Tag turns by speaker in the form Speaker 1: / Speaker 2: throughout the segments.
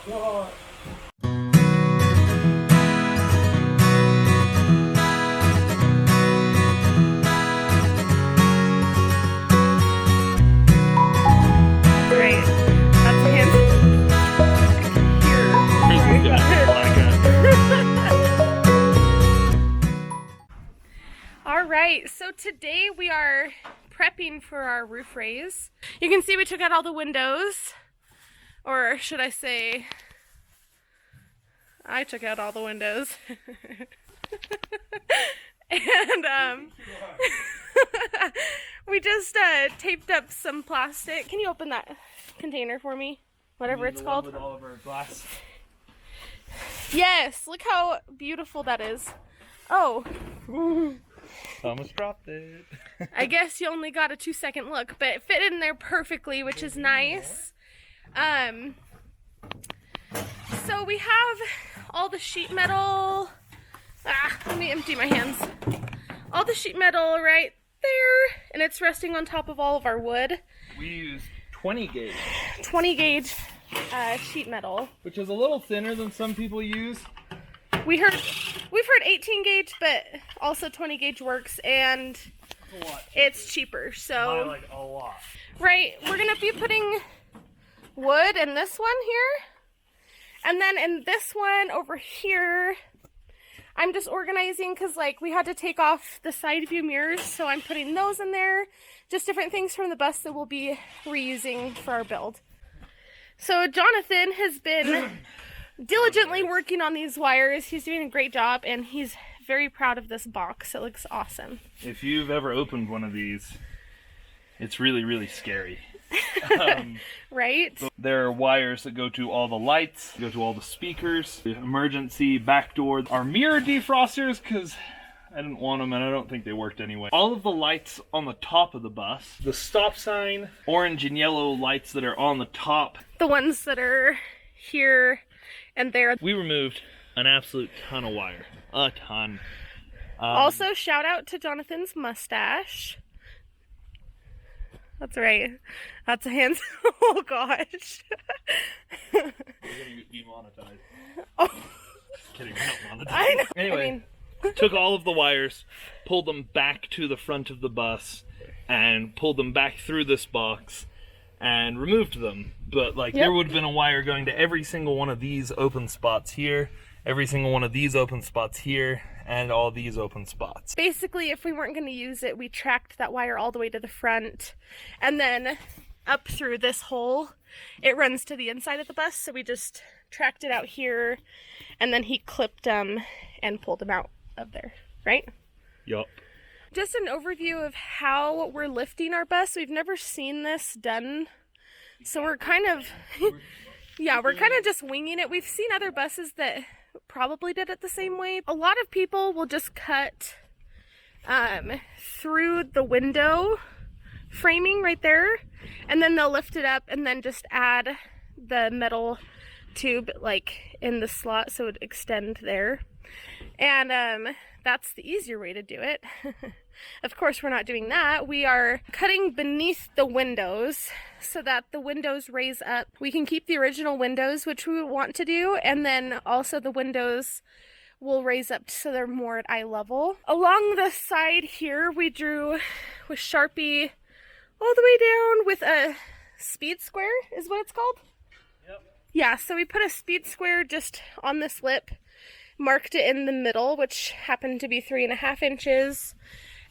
Speaker 1: What?
Speaker 2: Great. That's the hand. All right, so today we are prepping for our roof raise. You can see we took out all the windows, or should I say, I took out all the windows. And we just taped up some plastic. Can you open that container for me? Whatever it's called.
Speaker 1: With all of our glass.
Speaker 2: Yes, look how beautiful that is. Oh.
Speaker 1: Almost dropped it.
Speaker 2: I guess you only got a 2-second look, but it fit in there perfectly, which is nice. So we have all the sheet metal. Let me empty my hands. All the sheet metal right there, and it's resting on top of all of our wood.
Speaker 1: We used 20 gauge.
Speaker 2: 20 gauge sheet metal.
Speaker 1: Which is a little thinner than some people use.
Speaker 2: We've heard 18 gauge, but also 20 gauge works, and it's cheaper. So
Speaker 1: By like a lot.
Speaker 2: right, we're gonna be putting wood in this one here, and then in this one over here, I'm just organizing because like we had to take off the side view mirrors, so I'm putting those in there. Just different things from the bus that we'll be reusing for our build. So Jonathan has been diligently working on these wires. He's doing a great job, and he's very proud of this box. It looks awesome.
Speaker 1: If you've ever opened one of these, it's really, really scary.
Speaker 2: Right?
Speaker 1: There are wires that go to all the lights, go to all the speakers, the emergency back door, our mirror defrosters, because I didn't want them and I don't think they worked anyway. All of the lights on the top of the bus, the stop sign, orange and yellow lights that are on the top.
Speaker 2: The ones that are here and there.
Speaker 1: We removed an absolute ton of wire. A ton.
Speaker 2: Also, shout out to Jonathan's mustache. That's right. That's a hand. Oh gosh.
Speaker 1: We're gonna get demonetized.
Speaker 2: Oh.
Speaker 1: Just kidding, we're not monetized.
Speaker 2: I know.
Speaker 1: Anyway, took all of the wires, pulled them back to the front of the bus, and pulled them back through this box, and removed them. But like, there would have been a wire going to every single one of these open spots here, every single one of these open spots here, and all these open spots.
Speaker 2: Basically, if we weren't going to use it, we tracked that wire all the way to the front, and then up through this hole. It runs to the inside of the bus, so we just tracked it out here, and then he clipped them and pulled them out of there, right?
Speaker 1: Yup.
Speaker 2: Just an overview of how we're lifting our bus. We've never seen this done, so we're kind of, yeah, we're kind of just winging it. We've seen other buses that probably did it the same way. A lot of people will just cut through the window framing right there, and then they'll lift it up and then just add the metal tube like in the slot so it would extend there. And that's the easier way to do it. Of course, we're not doing that. We are cutting beneath the windows so that the windows raise up. We can keep the original windows, which we want to do, and then also the windows will raise up so they're more at eye level. Along the side here, we drew with Sharpie all the way down with a speed square, is what it's called?
Speaker 1: Yep.
Speaker 2: Yeah, so we put a speed square just on this lip, marked it in the middle, which happened to be 3.5 inches.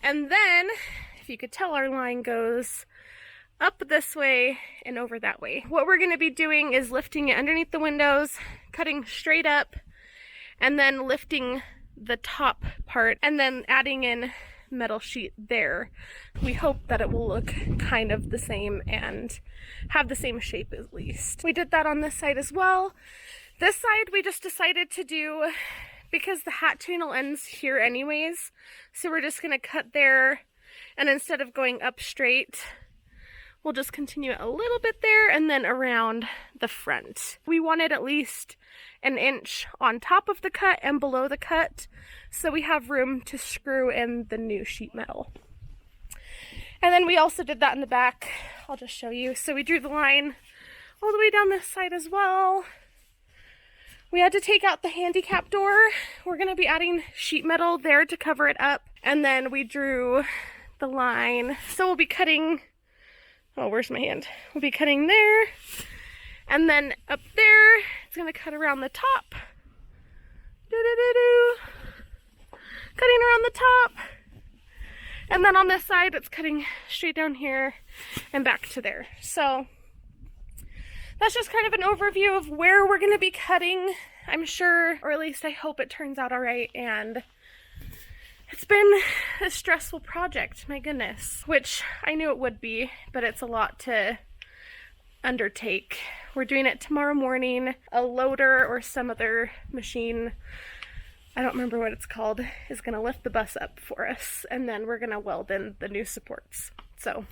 Speaker 2: And then, if you could tell, our line goes up this way and over that way. What we're going to be doing is lifting it underneath the windows, cutting straight up, and then lifting the top part, and then adding in metal sheet there. We hope that it will look kind of the same and have the same shape at least. We did that on this side as well. This side we just decided to do because the hat channel ends here anyways, so we're just gonna cut there, and instead of going up straight, we'll just continue it a little bit there and then around the front. We wanted at least 1 inch on top of the cut and below the cut, so we have room to screw in the new sheet metal. And then we also did that in the back. I'll just show you. So we drew the line all the way down this side as well. We had to take out the handicap door. We're gonna be adding sheet metal there to cover it up. And then we drew the line. So we'll be cutting, oh, where's my hand? We'll be cutting there. And then up there, it's gonna cut around the top. Cutting around the top. And then on this side, it's cutting straight down here and back to there. So that's just kind of an overview of where we're gonna be cutting. I'm sure, or at least I hope it turns out all right. And it's been a stressful project, my goodness, which I knew it would be, but it's a lot to undertake. We're doing it tomorrow morning. A loader or some other machine, I don't remember what it's called, is gonna lift the bus up for us, and then we're gonna weld in the new supports. So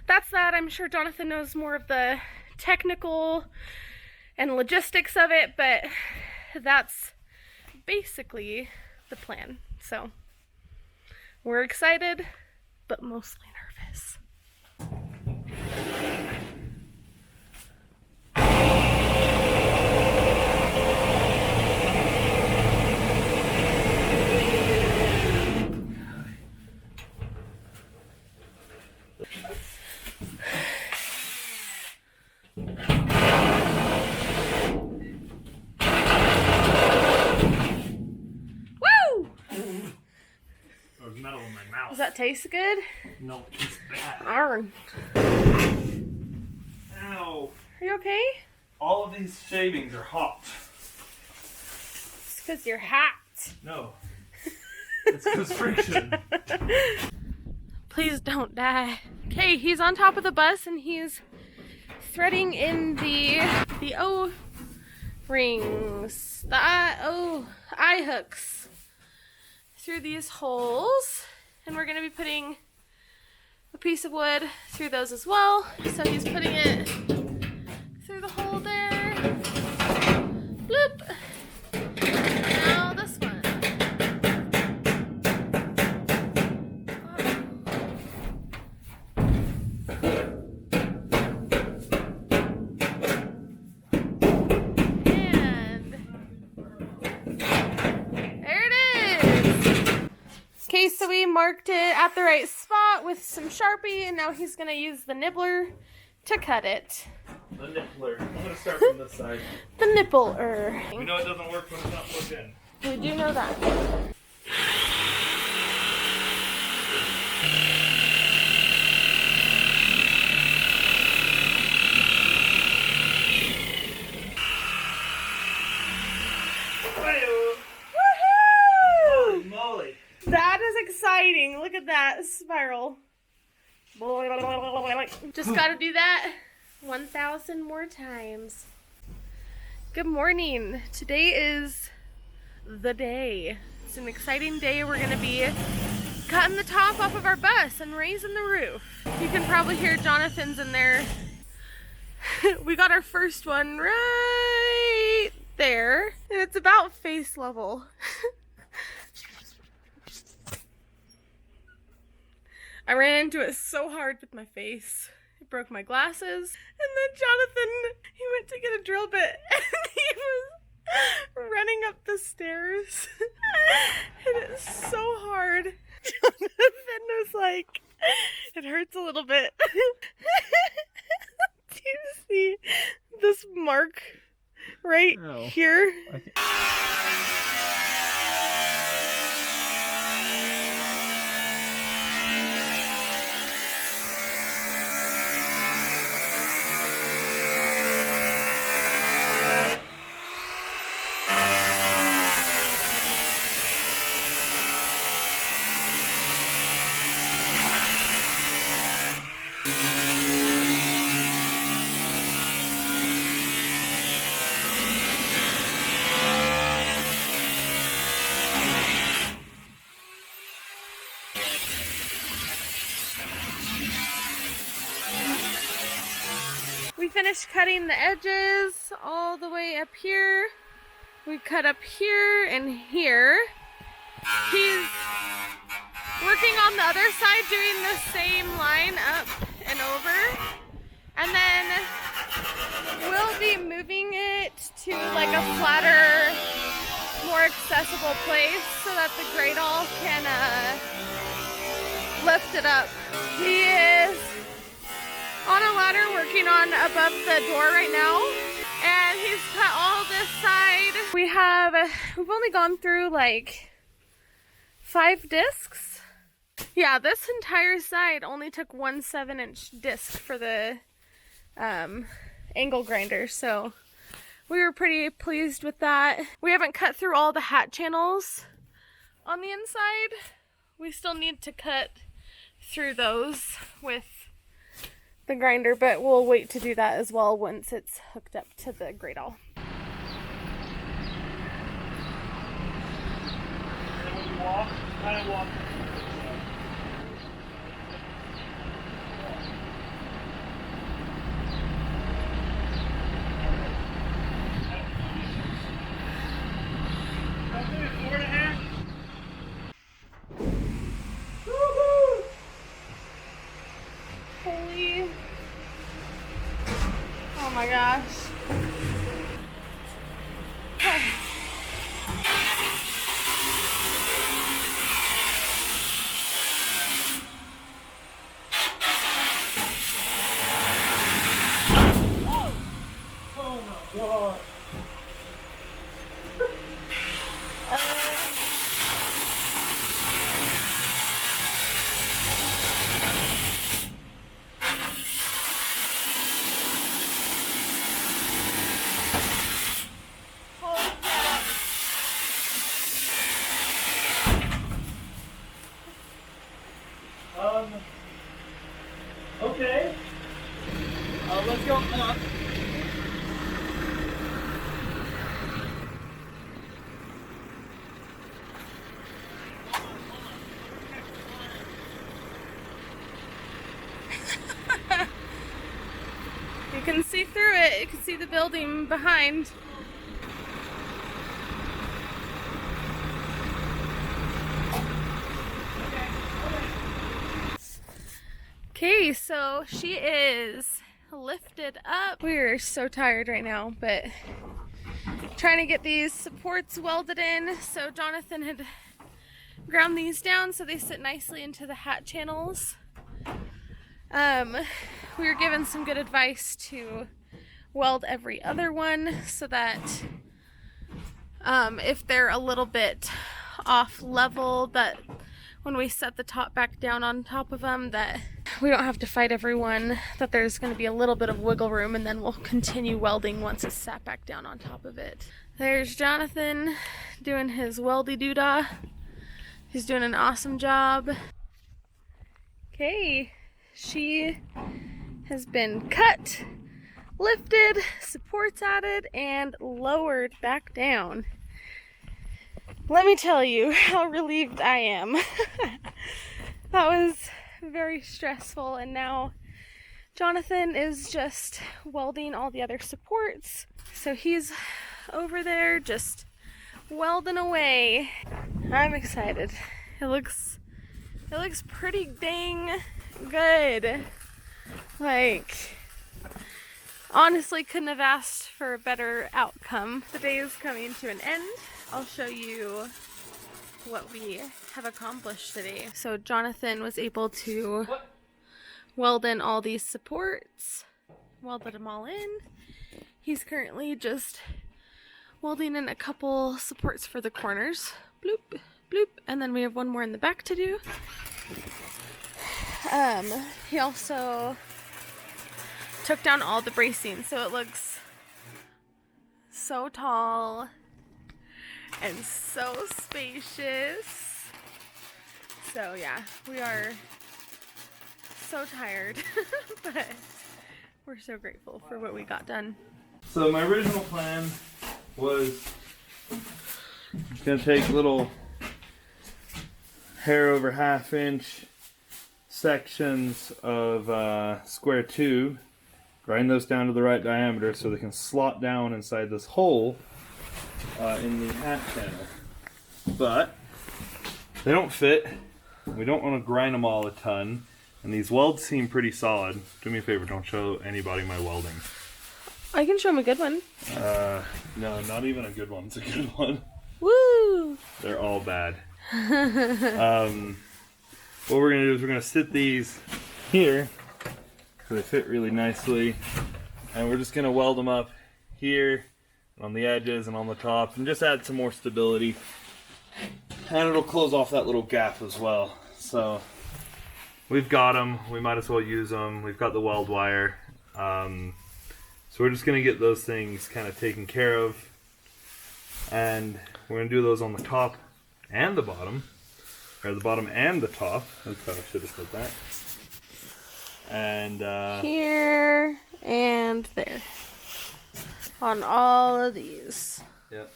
Speaker 2: that's that. I'm sure Jonathan knows more of the technical and logistics of it, but that's basically the plan. So we're excited, but mostly nervous.
Speaker 1: Metal in my mouth.
Speaker 2: Does that taste good?
Speaker 1: No, it tastes bad.
Speaker 2: Arn.
Speaker 1: Ow.
Speaker 2: Are you okay?
Speaker 1: All of these shavings are hot.
Speaker 2: It's because you're hot.
Speaker 1: No. It's because friction.
Speaker 2: Please don't die. Okay, he's on top of the bus and he's threading in the O-rings, the eye hooks through these holes, and we're going to be putting a piece of wood through those as well. So he's putting it through the hole there. Bloop. Now this one. And there it is. Okay, so we marked it at the right spot with some Sharpie, and now he's gonna use the nibbler to cut it.
Speaker 1: The nippler. I'm gonna start from this side.
Speaker 2: The nippler.
Speaker 1: We know it doesn't work when it's not plugged in.
Speaker 2: We do know that.
Speaker 1: Holy moly.
Speaker 2: That is exciting. Look at that spiral. Just gotta do that 1,000 more times. Good morning. Today is the day. It's an exciting day. We're gonna be cutting the top off of our bus and raising the roof. You can probably hear Jonathan's in there. We got our first one right there. And it's about face level. I ran into it so hard with my face. It broke my glasses. And then Jonathan, he went to get a drill bit and he was running up the stairs. And it's so hard. Jonathan was like, it hurts a little bit. Do you see this mark right here? We finished cutting the edges all the way up here. We cut up here and here. He's working on the other side, doing the same line up and over. And then we'll be moving it to like like a flatter, more accessible place so that the gradle can lift it up. He is on a ladder working on above the door right now, and he's cut all this side. We've only gone through like 5 discs. Yeah, this entire side only took 1 7-inch disc for the angle grinder, so we were pretty pleased with that. We haven't cut through all the hat channels on the inside. We still need to cut through those with the grinder, but we'll wait to do that as well once it's hooked up to the gradle.
Speaker 1: Walk.
Speaker 2: Holy. Oh my gosh.
Speaker 1: Oh my God. Okay. Let's go up.
Speaker 2: You can see through it. You can see the building behind. Okay, so she is lifted up. We're so tired right now, but trying to get these supports welded in. So Jonathan had ground these down so they sit nicely into the hat channels. We were given some good advice to weld every other one so that if they're a little bit off level, that when we set the top back down on top of them, that we don't have to fight everyone, that there's going to be a little bit of wiggle room, and then we'll continue welding once it's sat back down on top of it. There's Jonathan doing his weldy doodah. He's doing an awesome job. Okay, she has been cut, lifted, supports added, and lowered back down. Let me tell you how relieved I am. That was very stressful, and now Jonathan is just welding all the other supports. So he's over there just welding away. I'm excited. It looks pretty dang good. Like, honestly couldn't have asked for a better outcome. The day is coming to an end. I'll show you what we have accomplished today. So Jonathan was able to weld in all these supports, welded them all in. He's currently just welding in a couple supports for the corners. Bloop, bloop. And then we have one more in the back to do. He also took down all the bracing, so it looks so tall and so spacious. So yeah, we are so tired, but we're so grateful for what we got done.
Speaker 1: So my original plan was gonna take little hair over half-inch sections of square 2, grind those down to the right diameter so they can slot down inside this hole in the hat channel. But they don't fit. We don't want to grind them all a ton, and these welds seem pretty solid. Do me a favor, don't show anybody my welding.
Speaker 2: I can show him a good one.
Speaker 1: No, not even a good one. It's a good one.
Speaker 2: Woo!
Speaker 1: They're all bad. What we're gonna do is we're gonna sit these here so they fit really nicely, and we're just gonna weld them up here on the edges and on the top, and just add some more stability, and it'll close off that little gap as well. So we've got them, we might as well use them. We've got the weld wire, so we're just gonna get those things kind of taken care of, and we're gonna do those on the top and the bottom, or the bottom and the top. That's how I should have said that. And
Speaker 2: here and there. On all of these.
Speaker 1: Yep.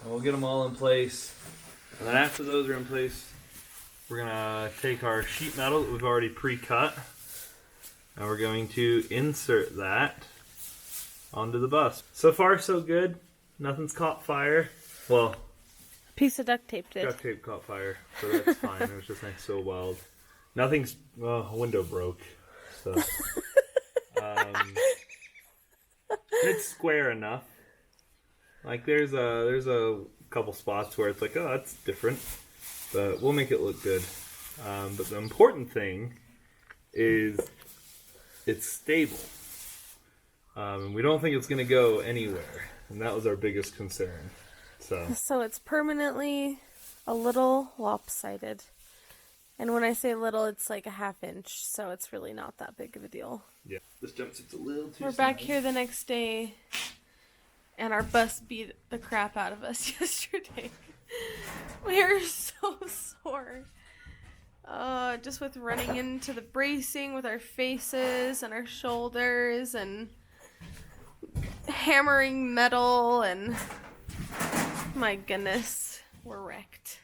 Speaker 1: And we'll get them all in place. And then after those are in place, we're gonna take our sheet metal that we've already pre-cut, and we're going to insert that onto the bus. So far so good. Nothing's caught fire. Well,
Speaker 2: piece of duct tape did.
Speaker 1: duct tape caught fire, so that's fine. It was just nice, so weld. Nothing's, well, a window broke, so it's square enough. Like there's a couple spots where it's like, oh, that's different, but we'll make it look good. But the important thing is it's stable, and we don't think it's gonna go anywhere, and that was our biggest concern. So
Speaker 2: it's permanently a little lopsided. And when I say little, it's like a 1/2 inch, so it's really not that big of a deal.
Speaker 1: yeah, this jumpsuit's a little too
Speaker 2: We're back here the next day, and our bus beat the crap out of us yesterday. We are so sore. Just with running into the bracing with our faces and our shoulders and hammering metal, and my goodness, we're wrecked.